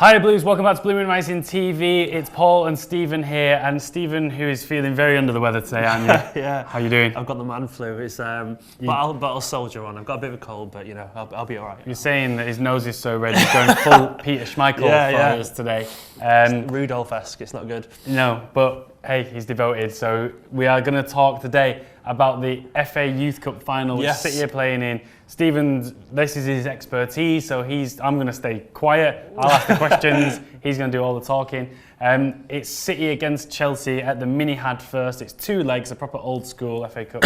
Hi Blues, welcome back to BlueMoonRisingTV. It's Paul and Stephen here, and Stephen, who is feeling very under the weather today, aren't you? Yeah. How you doing? I've got the man flu. It's but I'll soldier on. I've got a bit of a cold, but you know, I'll be all right. You're saying that his nose is so red, he's going full Peter Schmeichel for us today. Rudolph-esque. It's not good. No, but hey, he's devoted. So we are going to talk today about the FA Youth Cup final, which City are playing in. Stephen's, this is his expertise, so I'm going to stay quiet. I'll ask the questions. He's going to do all the talking. It's City against Chelsea at the Mini Had first. It's two legs, a proper old school FA Cup,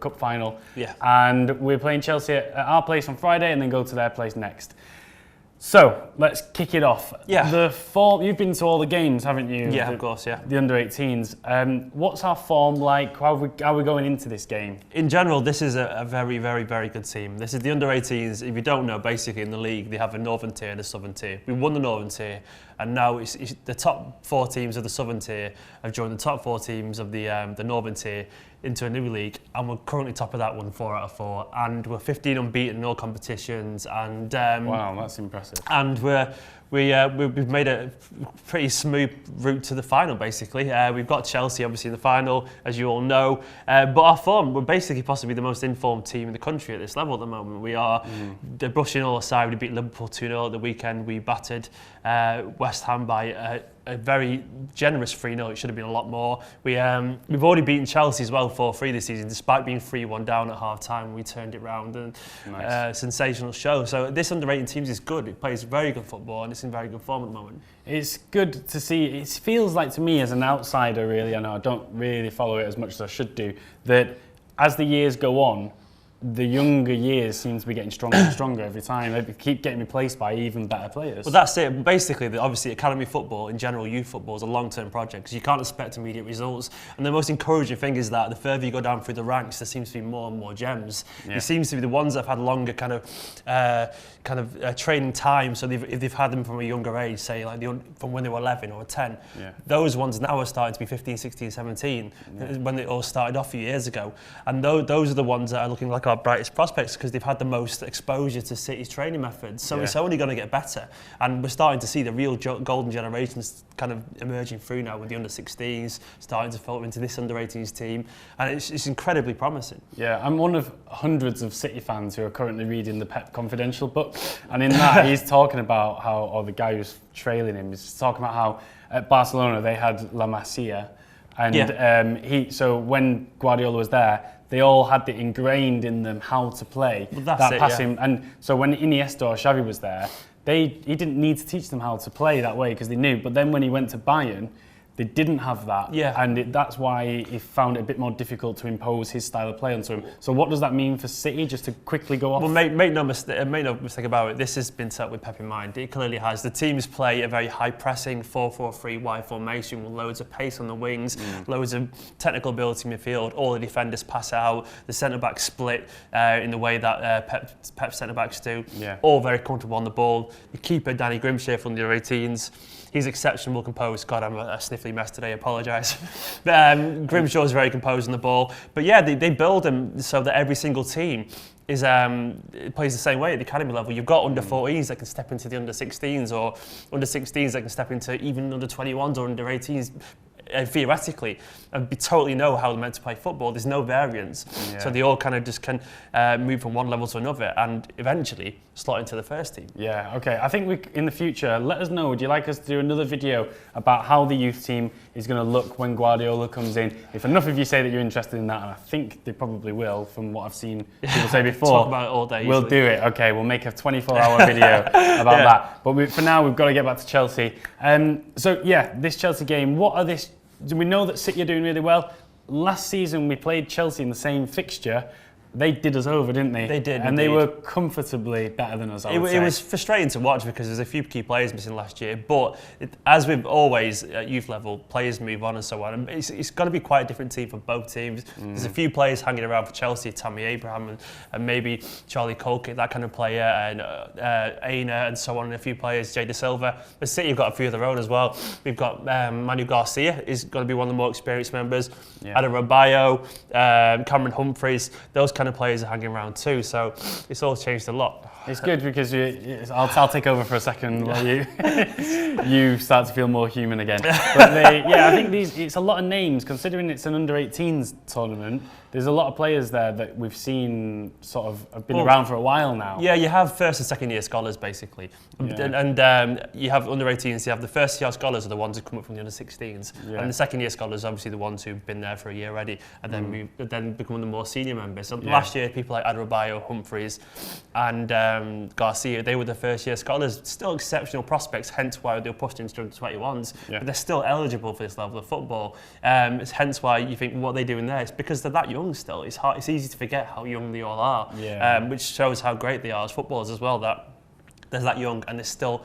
Cup final. Yeah. And we're playing Chelsea at our place on Friday, and then go to their place next. So let's kick it off. Yeah. The form, you've been to all the games, haven't you? Yeah, of course, yeah. The under-18s. What's our form like? How are we going into this game? In general, this is a very, very, very good team. This is the under-18s. If you don't know, basically in the league, they have a northern tier and a southern tier. We won the northern tier, and now it's the top four teams of the southern tier have joined the top four teams of the northern tier into a new league, and we're currently top of that one, 4 out of 4, and we're 15 unbeaten in all competitions. And wow, that's impressive. And we've made a pretty smooth route to the final, basically. We've got Chelsea, obviously, in the final, as you all know. But our form, we're basically possibly the most informed team in the country at this level at the moment. We are, brushing all aside, we beat Liverpool 2-0 at the weekend. We battered West Ham by a very generous 3-0. It should have been a lot more. We've already beaten Chelsea as well 4-3 this season, despite being 3-1 down at half-time. We turned it round, and sensational show. So this under-18 team is good. It plays very good football, and it's in very good form at the moment. It's good to see. It feels like to me as an outsider, really, I know I don't really follow it as much as I should do, that as the years go on, the younger years seem to be getting stronger and stronger every time. They keep getting replaced by even better players. Well, that's it. Basically, obviously, academy football, in general, youth football is a long-term project because you can't expect immediate results. And the most encouraging thing is that the further you go down through the ranks, there seems to be more and more gems. Yeah. It seems to be the ones that have had longer training time. So if they've had them from a younger age, say like from when they were 11 or 10, those ones now are starting to be 15, 16, 17 when they all started off a few years ago. And those are the ones that are looking like our brightest prospects because they've had the most exposure to City's training methods. So it's only going to get better. And we're starting to see the real golden generations kind of emerging through now with the under-16s starting to filter into this under-18s team. And it's incredibly promising. Yeah, I'm one of hundreds of City fans who are currently reading the Pep Confidential book. And in that, he's talking about how, or the guy who's trailing him, is talking about how at Barcelona they had La Masia. And so when Guardiola was there, they all had it ingrained in them how to play that passing. Yeah. And so when Iniesta or Xavi was there, he didn't need to teach them how to play that way because they knew. But then when he went to Bayern, they didn't have that, and that's why he found it a bit more difficult to impose his style of play onto him. So what does that mean for City, just to quickly go off? Well, make no mistake about it, this has been set with Pep in mind. It clearly has. The teams play a very high-pressing 4-4-3 wide formation with loads of pace on the wings, loads of technical ability in midfield, all the defenders pass out, the centre-backs split in the way that Pep centre-backs do, all very comfortable on the ball. The keeper, Danny Grimshaw from the under-18s, he's exceptional composed. God, I'm a sniffly mess today, I apologise. Grimshaw is very composed on the ball. But yeah, they build him so that every single team is plays the same way at the academy level. You've got under-14s that can step into the under-16s, or under-16s that can step into even under-21s or under-18s. Theoretically, and totally know how they're meant to play football. There's no variance, so they all kind of just can move from one level to another and eventually slot into the first team. Yeah, okay. I think in the future, let us know. Would you like us to do another video about how the youth team is going to look when Guardiola comes in? If enough of you say that you're interested in that, and I think they probably will, from what I've seen people say before. Talk about it all day. We'll do it. Okay, we'll make a 24-hour video about that. But for now, we've got to get back to Chelsea. So yeah, this Chelsea game. Do we know that City are doing really well? Last season we played Chelsea in the same fixture. They did us over, didn't they? They did, and indeed. They were comfortably better than us, I would say. It was frustrating to watch because there's a few key players missing last year, but as with always at youth level, players move on and so on. And it's going to be quite a different team for both teams. There's a few players hanging around for Chelsea, Tammy Abraham and maybe Charlie Colkett, that kind of player, and Aina and so on, and a few players, Jay De Silva. But City have got a few of their own as well. We've got Manu Garcia is going to be one of the more experienced members. Adam Rabayo, Cameron Humphreys, those kind of players are hanging around too. So it's all changed a lot. It's good because I'll take over for a second while you start to feel more human again. But I think it's a lot of names considering it's an under-18s tournament. There's a lot of players there that we've seen sort of have been around for a while now. Yeah, you have first and second year scholars basically, and you have under-18s. You have the first year scholars are the ones who come up from the under-16s, and the second year scholars are obviously the ones who've been there for a year already, and then become the more senior members. So last year, people like Adebayo, Humphreys, and Garcia, they were the first year scholars. Still exceptional prospects, hence why they were pushed into under 21s. But they're still eligible for this level of football. It's hence why you think what they're doing there is because they're that young still. It's easy to forget how young they all are, which shows how great they are as footballers as well. That they're that young and they still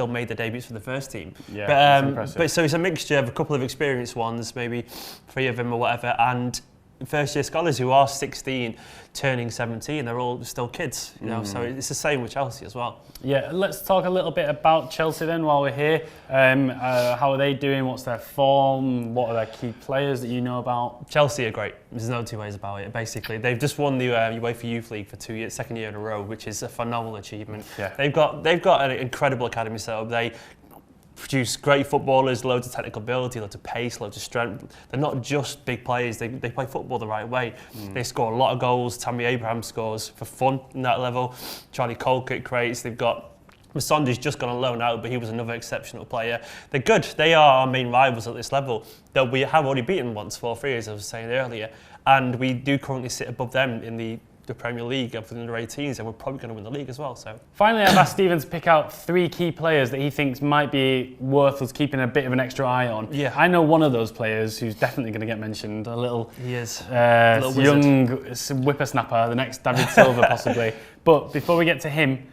made their debuts for the first team. But so it's a mixture of a couple of experienced ones, maybe 3 of them or whatever, and first year scholars who are 16 turning 17. They're all still kids, you know. So it's the same with Chelsea as well. Yeah, let's talk a little bit about Chelsea then while we're here. How are they doing? What's their form? What are their key players that you know about? Chelsea are great. There's no two ways about it. Basically, they've just won the UEFA Youth League for 2 years, second year in a row, which is a phenomenal achievement. They've got an incredible academy set up. They produce great footballers, loads of technical ability, loads of pace, loads of strength. They're not just big players, they play football the right way. They score a lot of goals. Tammy Abraham scores for fun in that level. Charlie Colquitt creates. They've got Masondi's just gone on loan out, but he was another exceptional player. They're good. They are our main rivals at this level. Though we have already beaten once 4-3, as I was saying earlier, and we do currently sit above them in the Premier League for the under-18s, and we're probably going to win the league as well. So finally, I've asked Stephen to pick out 3 key players that he thinks might be worth us keeping a bit of an extra eye on. I know one of those players who's definitely going to get mentioned. A little young whippersnapper, the next David Silva possibly. But before we get to him,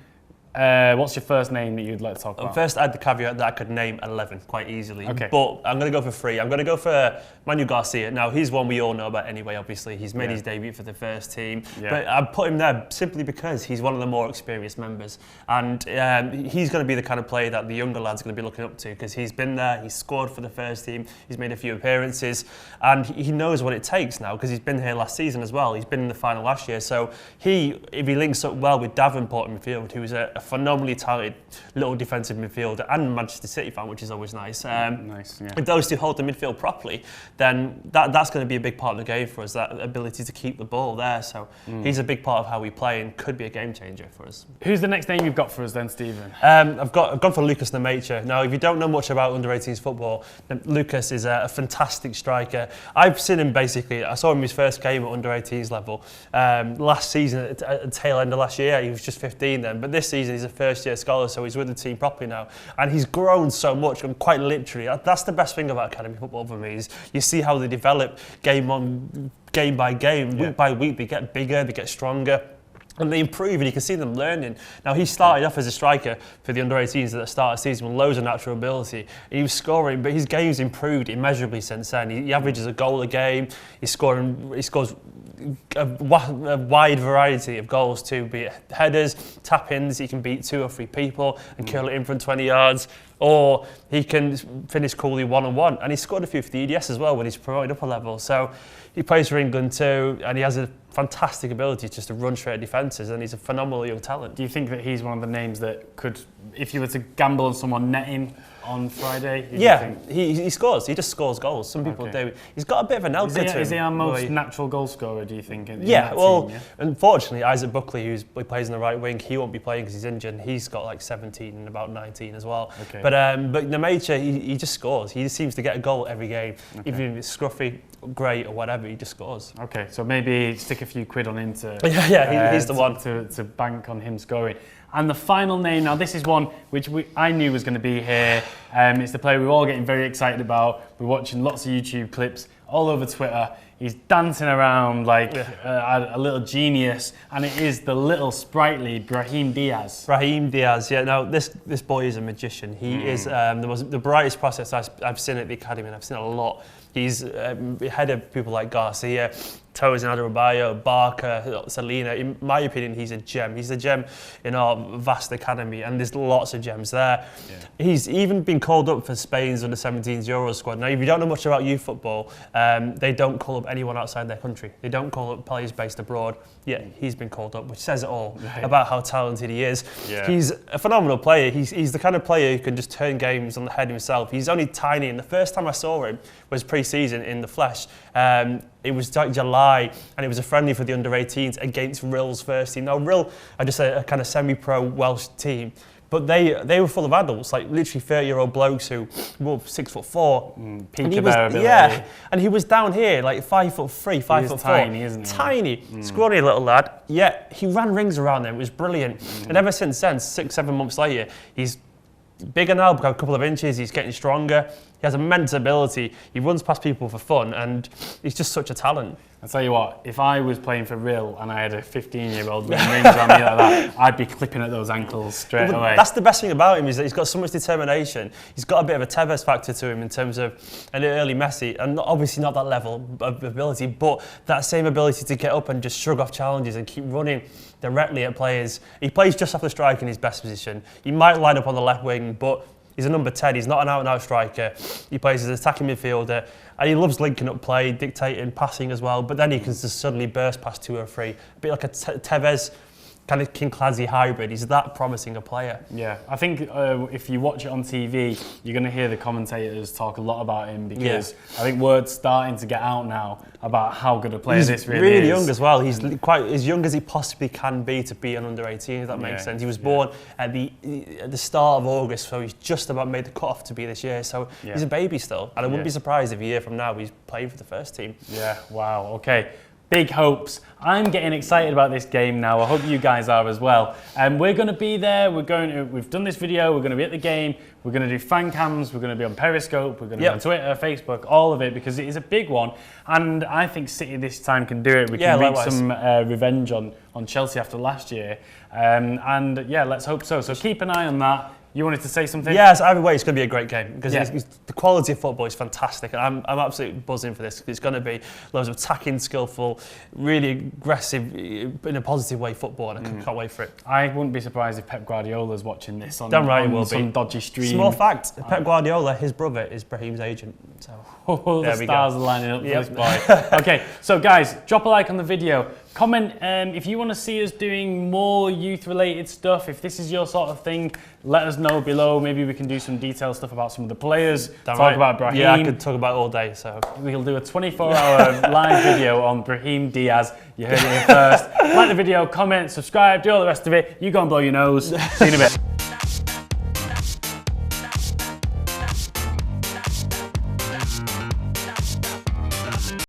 what's your first name that you'd like to talk about? First, I had the caveat that I could name 11 quite easily. But I'm going to go for 3. I'm going to go for Manu Garcia. Now, he's one we all know about anyway, obviously. He's made his debut for the first team. But I put him there simply because he's one of the more experienced members. And he's going to be the kind of player that the younger lad's going to be looking up to because he's been there, he's scored for the first team, he's made a few appearances, and he knows what it takes now because he's been here last season as well. He's been in the final last year. So if he links up well with Davenport in midfield, who is a phenomenally talented little defensive midfielder and Manchester City fan, which is always nice. If those two hold the midfield properly, then that's going to be a big part of the game for us, that ability to keep the ball there. So he's a big part of how we play and could be a game changer for us. Who's the next name you've got for us then, Stephen? I've gone for Lucas Nemanja. Now, if you don't know much about under-18s football, Lucas is a fantastic striker. I've seen him basically, I saw him his first game at under-18s level last season, at the tail end of last year. He was just 15 then, but this season he's a first year scholar, so he's with the team properly now, and he's grown so much, and quite literally that's the best thing about academy football for me, is you see how they develop game by game, week by week. They get bigger, they get stronger, and they improve, and you can see them learning. Now, he started off as a striker for the under-18s at the start of the season with loads of natural ability. He was scoring, but his game's improved immeasurably since then. He averages a goal a game. He scores a wide variety of goals too, be it headers, tap-ins. He can beat 2 or 3 people and curl it in from 20 yards. Or he can finish coolly one-on-one. And he scored a few for the EDS as well when he's promoted up a level. So he plays for England too, and he has a fantastic ability just to run straight at defences, and he's a phenomenal young talent. Do you think that he's one of the names that could, if you were to gamble on someone netting on Friday? He scores. He just scores goals. Some people do. He's got a bit of an outfit to him. Is he our most natural goal scorer, do you think? Unfortunately, Isaac Buckley, who plays in the right wing, he won't be playing because he's injured, and he's got like 17 and about 19 as well. But Nemanja, he just scores. He just seems to get a goal every game, even if it's scruffy, great or whatever, he just scores. Okay, so maybe stick a few quid on him to he's the one to bank on him scoring. And the final name, now this is one which I knew was going to be here. It's the player we're all getting very excited about. We're watching lots of YouTube clips all over Twitter. He's dancing around like a little genius, and it is the little sprightly Brahim DIAZ. Brahim DIAZ, yeah. Now this boy is a magician. He is the brightest process I've seen at the academy, and I've seen a lot. He's ahead of people like Garcia, Tosin Adarabioyo, Barker, Selena. In my opinion, he's a gem. He's a gem in our vast academy, and there's lots of gems there. Yeah. He's even been called up for Spain's under-17s Euro squad. Now, if you don't know much about youth football, they don't call up anyone outside their country. They don't call up players based abroad. Yeah, he's been called up, which says it all about how talented he is. Yeah. He's a phenomenal player. He's the kind of player who can just turn games on the head himself. He's only tiny, and the first time I saw him was pre-season in the flesh. It was like July, and it was a friendly for the under-18s against Rill's first team. Now, Rill are just a kind of semi-pro Welsh team, but they were full of adults, like literally 30-year-old blokes who were 6'4". Yeah, and he was down here like 5'3", 5'4". Tiny, isn't he? Tiny, scrawny little lad. Yeah, he ran rings around them. It was brilliant. And ever since then, 6-7 months later, he's bigger now, a couple of inches. He's getting stronger. He has immense ability. He runs past people for fun, and he's just such a talent. I'll tell you what, if I was playing for Rill and I had a 15-year-old running rings around me like that, I'd be clipping at those ankles straight away. That's the best thing about him, is that he's got so much determination. He's got a bit of a Tevez factor to him in terms of an early Messi, and obviously not that level of ability, but that same ability to get up and just shrug off challenges and keep running directly at players. He plays just off the strike in his best position. He might line up on the left wing, but he's a number 10. He's not an out-and-out striker. He plays as an attacking midfielder, and he loves linking up play, dictating, passing as well. But then he can just suddenly burst past 2 or 3. A bit like a Tevez kind of King-Clancy hybrid. He's that promising a player. Yeah, I think if you watch it on TV, you're going to hear the commentators talk a lot about him, because I think word's starting to get out now about how good a player this really is. He's really young as well. He's quite as young as he possibly can be to be an under-18, if that makes sense. He was born at the start of August, so he's just about made the cut-off to be this year. So he's a baby still, and I wouldn't be surprised if a year from now he's playing for the first team. Yeah, wow, okay. Big hopes. I'm getting excited about this game now. I hope you guys are as well. We're going to be there. We've done this video. We're going to be at the game. We're going to do fan cams. We're going to be on Periscope. We're going to be on Twitter, Facebook, all of it, because it is a big one. And I think City this time can do it. We can reap some revenge on Chelsea after last year. And yeah, let's hope so. So keep an eye on that. You wanted to say something? Yes, either way, it's going to be a great game, because the quality of football is fantastic, and I'm absolutely buzzing for this. It's going to be loads of attacking, skillful, really aggressive, in a positive way football, and I can't wait for it. I wouldn't be surprised if Pep Guardiola's watching this on, Damn right it will some be. dodgy stream. Small fact, Pep Guardiola, his brother, is Brahim's agent. So the stars are lining up for this boy. Okay, so guys, drop a like on the video. Comment if you want to see us doing more youth-related stuff. If this is your sort of thing, let us know below. Maybe we can do some detailed stuff about some of the players. Talk about Brahim. Yeah, I could talk about it all day. So we'll do a 24-hour live video on Brahim DIAZ. You heard it here first. Like the video, comment, subscribe, do all the rest of it. You go and blow your nose. See you in a bit.